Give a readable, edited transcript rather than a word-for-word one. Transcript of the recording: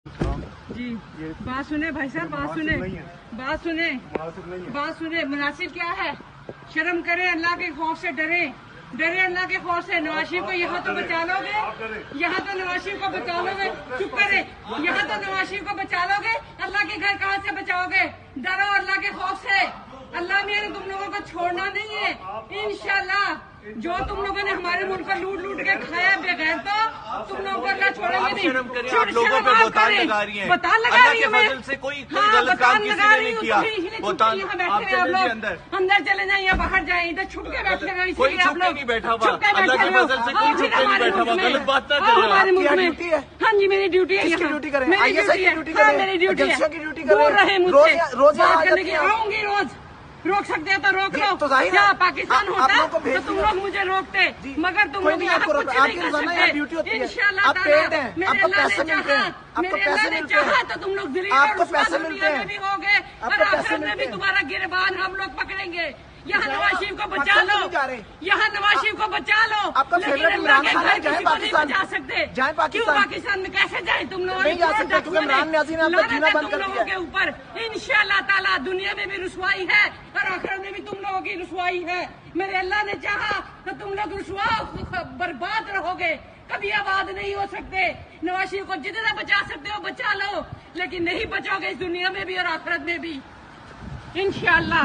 जी बात सुने भाई साहब, बात सुने मुनासिब क्या है? शर्म करे, अल्लाह के खौफ से डरे अल्लाह के खौफ से। नवाज शरीफ को यहाँ तो बचा लोगे, यहाँ तो नवाज शरीफ को बचा लोगे, चुप करे, यहाँ तो नवाज शरीफ को बचा लोगे, अल्लाह के घर कहाँ से बचाओगे? डरो अल्लाह के खौफ से। अल्लाह मेरे तुम लोगों को छोड़ना नहीं है इंशाल्लाह। जो तुम लोगों ने हमारे मुल्क को लूट के खाया बगैर तो तुम लोगों को अल्लाह छोड़ेंगे नहीं। आप लोगों पे बोताल लगा रही हैं, बताल लगा रही हूँ मैं, से कोई गलत काम किसी ने नहीं किया। बोताल यहाँ बैठे हैं आप लोग, अंदर चले जाए या बाहर जाए, इधर छुप के बैठे हैं। कोई छुप के नहीं बैठा हुआ, अल्लाह के फजल से कोई छुप के नहीं बैठा हुआ। गलत बात ना करें। हमारे मुल्क में हाँ जी मेरी ड्यूटी है, मेरी ड्यूटी है, मेरी ड्यूटी है। दूर रहे मुझसे, बात करने की आऊंगी रोज। रोक सकते हैं तो रोक लो, क्या पाकिस्तान होता तो तुम लोग मुझे रोकते, मगर तुम लोग यहाँ कुछ नहीं कर सकते। इंशाल्लाह ताला मेरे अल्लाह ने चाहा तो तुम लोग दिल्ली में भी होगे और आखिरत में भी तुम्हारा गिरबान हम लोग पकड़ेंगे। यहाँ नवाज शरीफ को बचा लो, यहाँ नवाज शरीफ को बचा लो, लेकिन अल्लाह के घर किसी को नहीं बचा सकते। क्यों पाकिस्तान में कैसे जाए? तुम लोगों ने तुम लोगों के ऊपर इंशाल्लाह ताला दुनिया में भी रुसवाई है और आखिरत में भी तुम लोगों की रुसवाई है। मेरे अल्लाह ने चाहा तो तुम लोग रुसवा बर्बाद रहोगे, कभी आबाद नहीं हो सकते। नवाज शरीफ को जितना बचा सकते हो बचा लो, लेकिन नहीं बचाओगे इस दुनिया में भी और आखिरत में भी इंशाल्लाह।